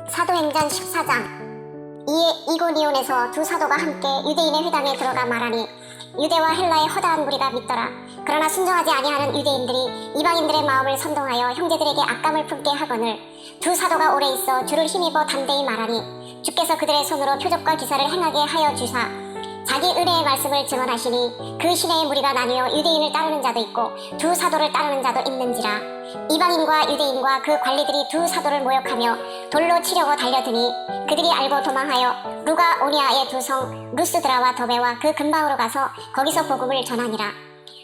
사도행전 14장. 이에 이고니온에서 두 사도가 함께 유대인의 회당에 들어가 말하니 유대와 헬라의 허다한 무리가 믿더라. 그러나 순종하지 아니하는 유대인들이 이방인들의 마음을 선동하여 형제들에게 악감을 품게 하거늘 두 사도가 오래 있어 주를 힘입어 담대히 말하니 주께서 그들의 손으로 표적과 기사를 행하게 하여 주사 자기 은혜의 말씀을 증언하시니 그 시내의 무리가 나뉘어 유대인을 따르는 자도 있고 두 사도를 따르는 자도 있는지라. 이방인과 유대인과 그 관리들이 두 사도를 모욕하며 돌로 치려고 달려드니 그들이 알고 도망하여 루가 오니아의 두 성 루스드라와 더베와 그 근방으로 가서 거기서 복음을 전하니라.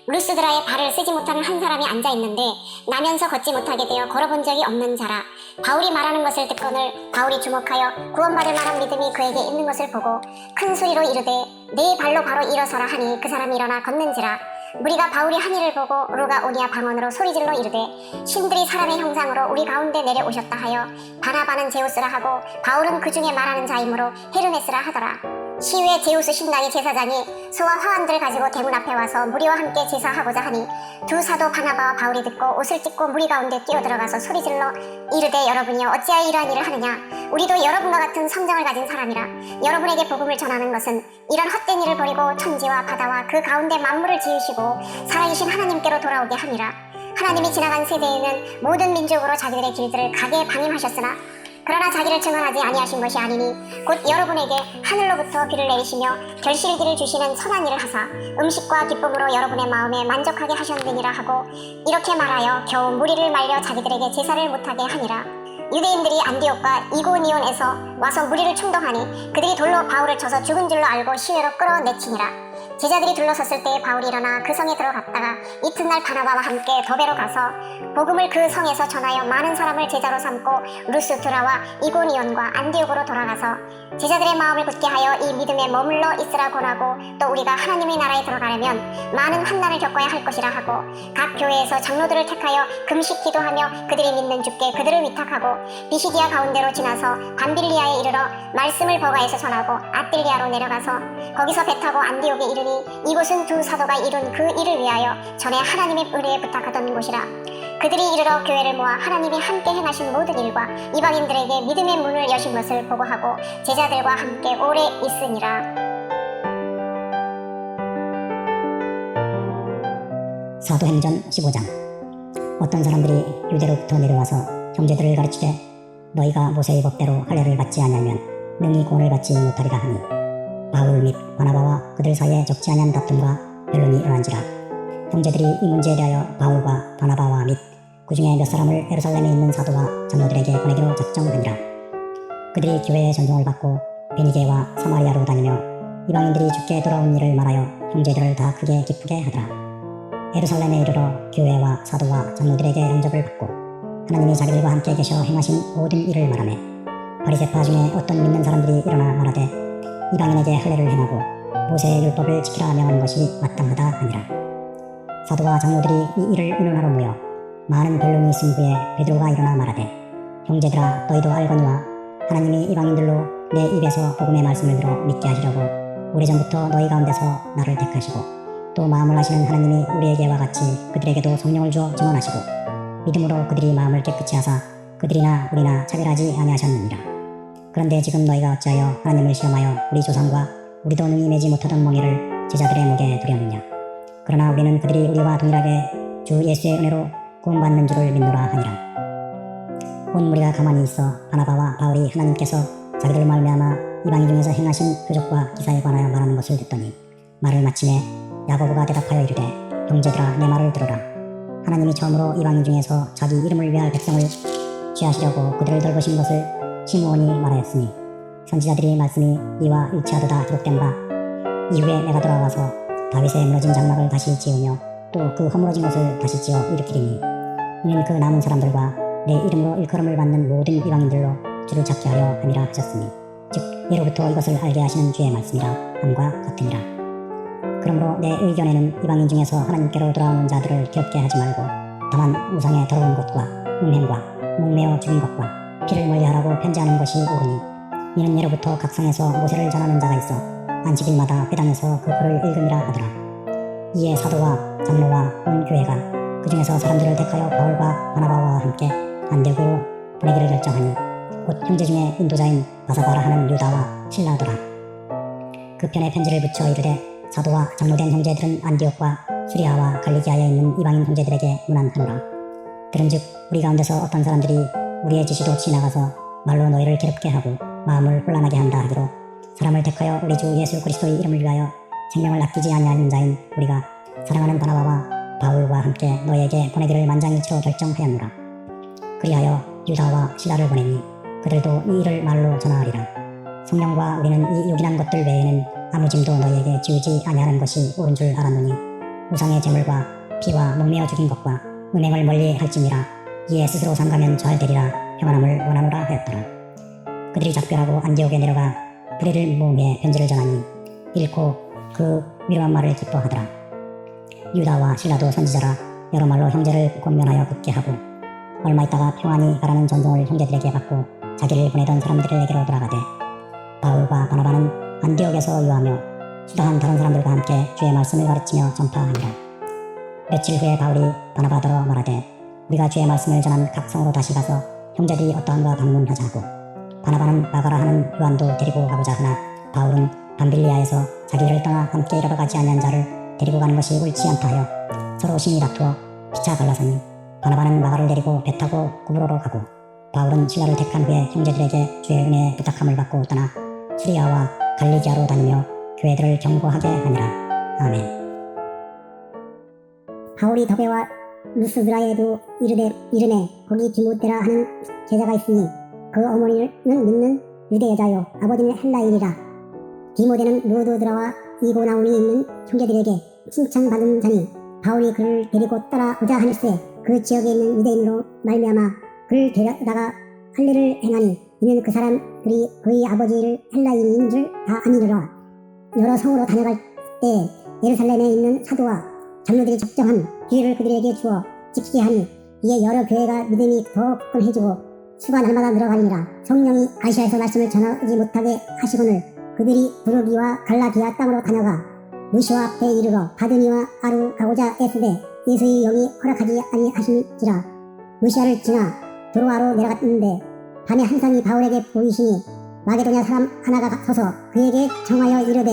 루스드라에 발을 쓰지 못하는 한 사람이 앉아있는데 나면서 걷지 못하게 되어 걸어본 적이 없는 자라. 바울이 말하는 것을 듣거늘 바울이 주목하여 구원받을 만한 믿음이 그에게 있는 것을 보고 큰 소리로 이르되 네 발로 바로 일어서라 하니 그 사람이 일어나 걷는지라. 무리가 바울이 한 일을 보고 루가 오니아 방언으로 소리질러 이르되 신들이 사람의 형상으로 우리 가운데 내려오셨다 하여 바나바는 제우스라 하고 바울은 그 중에 말하는 자이므로 헤르메스라 하더라. 시위에 제우스 신당의 제사장이 소와 화환들을 가지고 대문 앞에 와서 무리와 함께 제사하고자 하니 두 사도 바나바와 바울이 듣고 옷을 찢고 무리 가운데 뛰어들어가서 소리질러 이르되 여러분이여 어찌하여 이러한 일을 하느냐. 우리도 여러분과 같은 성정을 가진 사람이라. 여러분에게 복음을 전하는 것은 이런 헛된 일을 버리고 천지와 바다와 그 가운데 만물을 지으시고 살아계신 하나님께로 돌아오게 함이라. 하나님이 지나간 세대에는 모든 민족으로 자기들의 길들을 가게 방임하셨으나 그러나 자기를 증언하지 아니하신 것이 아니니 곧 여러분에게 하늘로부터 비를 내리시며 결실기를 주시는 선한 일을 하사 음식과 기쁨으로 여러분의 마음에 만족하게 하셨느니라 하고 이렇게 말하여 겨우 무리를 말려 자기들에게 제사를 못하게 하니라. 유대인들이 안디옥과 이고니온에서 와서 무리를 충동하니 그들이 돌로 바울을 쳐서 죽은 줄로 알고 시외로 끌어내치니라. 제자들이 둘러섰을 때 바울이 일어나 그 성에 들어갔다가 이튿날 바나바와 함께 더베로 가서 복음을 그 성에서 전하여 많은 사람을 제자로 삼고 루스드라와 이고니온과 안디옥으로 돌아가서 제자들의 마음을 굳게 하여 이 믿음에 머물러 있으라 권하고 또 우리가 하나님의 나라에 들어가려면 많은 환난을 겪어야 할 것이라 하고 각 교회에서 장로들을 택하여 금식 기도하며 그들이 믿는 주께 그들을 위탁하고 비시디아 가운데로 지나서 밤빌리아에 이르러 말씀을 버가에서 전하고 아뜰리아로 내려가서 거기서 배 타고 안디옥에 이르니 이곳은 두 사도가 이룬 그 일을 위하여 전에 하나님의 은혜에 부탁하던 곳이라. 그들이 이르러 교회를 모아 하나님이 함께 행하신 모든 일과 이방인들에게 믿음의 문을 여신 것을 보고하고 제자들과 함께 오래 있으니라. 사도행전 15장. 어떤 사람들이 유대로부터 내려와서 형제들을 가르치되 너희가 모세의 법대로 할례를 받지 아니하면 능히 구원을 받지 못하리라 하니 바울 및 바나바와 그들 사이에 적지 아니한 다툼과 변론이 일어난지라. 형제들이 이 문제에 대하여 바울과 바나바와 및 그 중에 몇 사람을 예루살렘에 있는 사도와 장로들에게 보내기로 작정하니라. 그들이 교회의 전송을 받고 베니게와 사마리아로 다니며 이방인들이 주께 돌아온 일을 말하여 형제들을 다 크게 기쁘게 하더라. 예루살렘에 이르러 교회와 사도와 장로들에게 영접을 받고 하나님이 자기들과 함께 계셔 행하신 모든 일을 말하매 바리새파 중에 어떤 믿는 사람들이 일어나 말하되 이방인에게 할례를 행하고 모세의 율법을 지키라 명하는 것이 마땅하다 하니라. 사도와 장로들이 이 일을 의논하러 모여 많은 변론이 있은 후에 베드로가 일어나 말하되 형제들아 너희도 알거니와 하나님이 이방인들로 내 입에서 복음의 말씀을 들어 믿게 하시려고 오래전부터 너희 가운데서 나를 택하시고 또 마음을 하시는 하나님이 우리에게와 같이 그들에게도 성령을 주어 증언하시고 믿음으로 그들이 마음을 깨끗이 하사 그들이나 우리나 차별하지 아니하셨느니라. 그런데 지금 너희가 어찌하여 하나님을 시험하여 우리 조상과 우리도 능히 매지 못하던 멍에를 제자들의 목에 두려느냐. 그러나 우리는 그들이 우리와 동일하게 주 예수의 은혜로 구원받는 줄을 믿노라 하니라. 온 무리가 가만히 있어 바나바와 바울이 하나님께서 자기들 말미암아 이방인 중에서 행하신 표적과 기사에 관하여 말하는 것을 듣더니 말을 마침에 야고보가 대답하여 이르되 형제들아 내 말을 들어라. 하나님이 처음으로 이방인 중에서 자기 이름을 위할 백성을 취하시려고 그들을 돌보신 것을 시므온이 말하였으니 선지자들이 말씀이 이와 일치하도다 기록된 바 이후에 내가 돌아와서 다윗의 무너진 장막을 다시 지으며 또 그 허물어진 것을 다시 지어 일으키리니 이는 그 남은 사람들과 내 이름으로 일컬음을 받는 모든 이방인들로 주를 찾게 하려 함이라 하셨으니 즉 예로부터 이것을 알게 하시는 주의 말씀이라 함과 같으니라. 그러므로 내 의견에는 이방인 중에서 하나님께로 돌아오는 자들을 기업게 하지 말고 다만 우상의 더러운 것과 음행과 목매어 죽인 것과 피를 멀리하라고 편지하는 것이 옳으니 이는 예로부터 각 성에서 모세를 전하는 자가 있어 안식일마다 회당에서 그 글을 읽음이라 하더라. 이에 사도와 장로와 온 교회가 그 중에서 사람들을 택하여 바울과 바나바와 함께 안디옥으로 보내기를 결정하니 곧 형제 중에 인도자인 바사바라 하는 유다와 실라더라. 그 편에 편지를 붙여 이르되 사도와 장로된 형제들은 안디옥과 수리아와 갈리기아에 있는 이방인 형제들에게 문안하노라. 들은즉 우리 가운데서 어떤 사람들이 우리의 지시도 지나가서 말로 너희를 괴롭게 하고 마음을 혼란하게 한다 하기로 사람을 택하여 우리 주 예수 그리스도의 이름을 위하여 생명을 아끼지 아니하는 자인 우리가 사랑하는 바나바와 바울과 함께 너희에게 보내기를 만장일치로 결정하였노라. 그리하여 유다와 실라를 보내니 그들도 이 일을 말로 전하리라. 성령과 우리는 이 요긴한 것들 외에는 아무 짐도 너희에게 지우지 아니하는 것이 옳은 줄 알았노니 우상의 제물과 피와 목매어 죽인 것과 음행을 멀리 할지니라. 이에 스스로 삼가면 잘 되리라 평안함을 원하노라 하였더라. 그들이 작별하고 안디옥에 내려가 부대를 모음해 편지를 전하니 읽고 그 위로한 말을 기뻐하더라. 유다와 실라도 선지자라 여러 말로 형제를 권면하여 굳게 하고 얼마 있다가 평안히 가라는 전송을 형제들에게 받고 자기를 보내던 사람들에게로 돌아가되 바울과 바나바는 안디옥에서 유하며 수다한 다른 사람들과 함께 주의 말씀을 가르치며 전파하니라. 며칠 후에 바울이 바나바더러 말하되 우리가 주의 말씀을 전한 각 성으로 다시 가서 형제들이 어떠한가 방문하자고. 바나바는 마가라 하는 요한도 데리고 가고자 하나 바울은 밤빌리아에서 자기를 떠나 함께 일하러 가지 아니한 자를 데리고 가는 것이 옳지 않다 하여 서로 심히 다투어 피차 갈라서니 바나바는 마가를 데리고 배 타고 구브로로 가고 바울은 실라를 택한 후에 형제들에게 주의 은혜 부탁함을 받고 떠나 수리아와 갈리기아로 다니며 교회들을 경고하게 하니라. 아멘. 바울이 더베와 루스드라에도 이르매 거기 디모데라 하는 제자가 있으니 그 어머니는 믿는 유대 여자요 아버지는 헬라인이라. 디모데는 루드드라와 이고나온이 있는 형제들에게 칭찬받은 자니 바울이 그를 데리고 따라오자 하늘세 그 지역에 있는 유대인으로 말미암아 그를 데려다가 할례를 행하니 이는 그 사람들이 그의 아버지를 헬라인인 줄 다 아니더라. 여러 성으로 다녀갈 때 예루살렘에 있는 사도와 장로들이 적정한 기회를 그들에게 주어 지키게 하니 이에 여러 교회가 믿음이 더 굳건해지고 수가 날마다 늘어가니라. 성령이 아시아에서 말씀을 전하지 못하게 하시거늘 그들이 부르기와 갈라디아 땅으로 다녀가 무시와 앞에 이르러 바드니와 아루 가고자 애쓰되 예수의 영이 허락하지 아니하신지라. 무시아를 지나 도로아로 내려갔는데 밤에 한 상이 바울에게 보이시니 마게도냐 사람 하나가 서서 그에게 청하여 이르되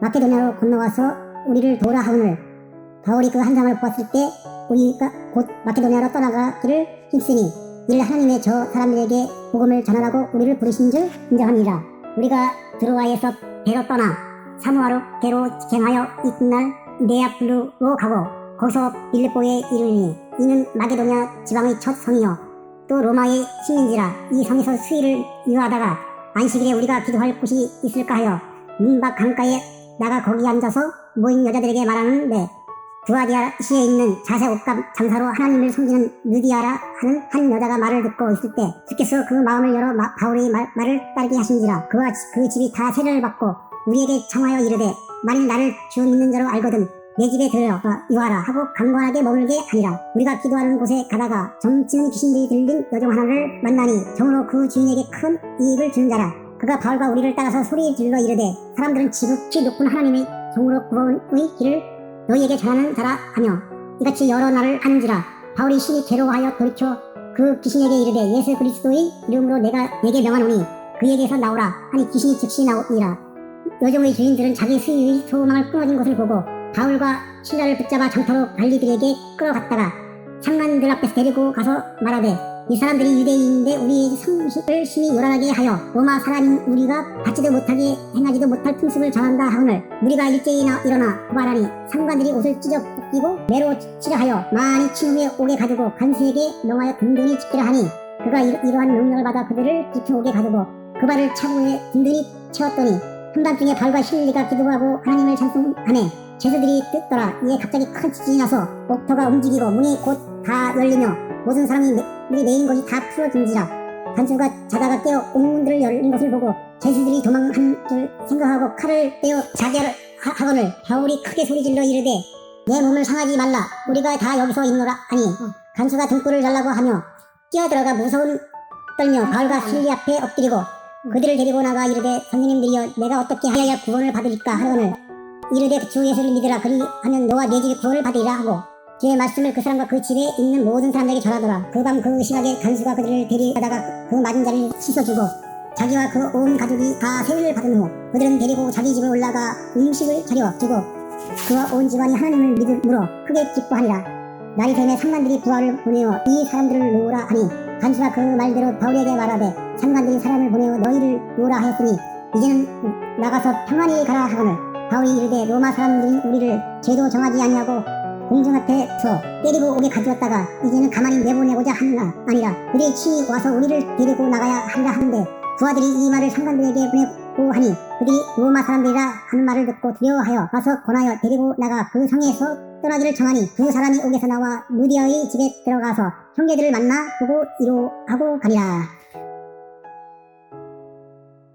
마게도냐로 건너와서 우리를 도우라 하오늘 바울이 그 한 상을 보았을 때 우리가 곧 마케도냐로 떠나가기를 힘쓰니 이를 하나님의 저 사람들에게 복음을 전하라고 우리를 부르신 줄 인정하니라. 우리가 드로아에서 배로 떠나 사모아로 배로 갱하여 이튿날 네아플루로 가고 거기서 빌립보에 이르니 이는 마게도냐 지방의 첫 성이요 또 로마의 식민지라. 이 성에서 수일을 이유하다가 안식일에 우리가 기도할 곳이 있을까 하여 문밖 강가에 나가 거기 앉아서 모인 여자들에게 말하는데 두아디아시에 있는 자색 옷감 장사로 하나님을 섬기는 느디아라 하는 한 여자가 말을 듣고 있을 때 주께서 그 마음을 열어 바울의 말을 따르게 하신지라. 그와 그 집이 다 세례를 받고 우리에게 청하여 이르되 만일 나를 주 믿는 자로 알거든 내 집에 들어 유하라 하고 강건하게 머물게 하니라. 우리가 기도하는 곳에 가다가 점치는 귀신들이 들린 여종 하나를 만나니 정으로 그 주인에게 큰 이익을 주는 자라. 그가 바울과 우리를 따라서 소리 질러 이르되 사람들은 지극히 높은 하나님의 종으로 구원의 길을 너희에게 전하는 자라 하며 이같이 여러 날을 하는지라. 바울이 심히 괴로워하여 돌이켜 그 귀신에게 이르되 예수 그리스도의 이름으로 내가 내게 명하노니 그에게서 나오라 하니 귀신이 즉시 나오니라. 여종의 주인들은 자기 수유의 소망을 끊어진 것을 보고 바울과 신라를 붙잡아 장터로 관리들에게 끌어갔다가 상관들 앞에서 데리고 가서 말하되 이 사람들이 유대인인데 우리의 성식을 심히 요란하게 하여 로마 사람인 우리가 받지도 못하게 행하지도 못할 풍습을 전한다 하오늘 우리가 일제히 일어나 고발하니 상관들이 옷을 찢어 벗기고 매로 치려 하여 많이 친 후에 옥에 가두고 간수에게 명하여 든든히 지키라 하니 그가 이러한 명령을 받아 그들을 깊은 옥에 가두고 그 발을 차고에 든든히 채웠더니 한밤중에 바울과 실리가 기도하고 하나님을 찬송하매 제수들이 듣더라. 이에 갑자기 큰 지진이 나서 옥터가 움직이고 문이 곧 다 열리며 모든 사람이 메인 것이 다 풀어진지라. 간수가 자다가 깨어 옥문들을 열린 것을 보고 제수들이 도망한 줄 생각하고 칼을 떼어 자결 하거늘 바울이 크게 소리질러 이르되 내 몸을 상하지 말라 우리가 다 여기서 있노라 하니 간수가 등불을 달라고 하며 뛰어들어가 무서운 떨며 바울과 실리 앞에 엎드리고 그들을 데리고 나가 이르되 선생님들이여 내가 어떻게 하여야 구원을 받으리까 하거늘 이르되 주 예수를 믿으라 그리하면 너와 내 집이 구원을 받으리라 하고 주의 말씀을 그 사람과 그 집에 있는 모든 사람들에게 전하더라. 그 밤 그 시각에 간수가 그들을 데려다가 그 맞은 자리를 씻어주고 자기와 그 온 가족이 다 세례를 받은 후 그들은 데리고 자기 집을 올라가 음식을 차려주고 그와 온 집안이 하나님을 믿음으로 크게 기뻐하니라. 날이 새매 상관들이 부하를 보내어 이 사람들을 놓으라 하니 간수가 그 말대로 바울에게 말하되 상관들이 사람을 보내어 너희를 놓으라 하였으니 이제는 나가서 평안히 가라 하거늘 바울이 이르되 로마 사람들이 우리를 죄도 정하지 아니하고 공중 앞에서 때리고 오게 가두었다가 이제는 가만히 내보내고자 하느라 아니라 그들이 친히 와서 우리를 데리고 나가야 하리라 하는데 부하들이 이 말을 상관들에게 보내고 하니 그들이 로마 사람들이라 하는 말을 듣고 두려워하여 와서 권하여 데리고 나가 그 성에서 떠나기를 정하니 두 사람이 옥에서 나와 루디아의 집에 들어가서 형제들을 만나 보고 이로하고 가니라.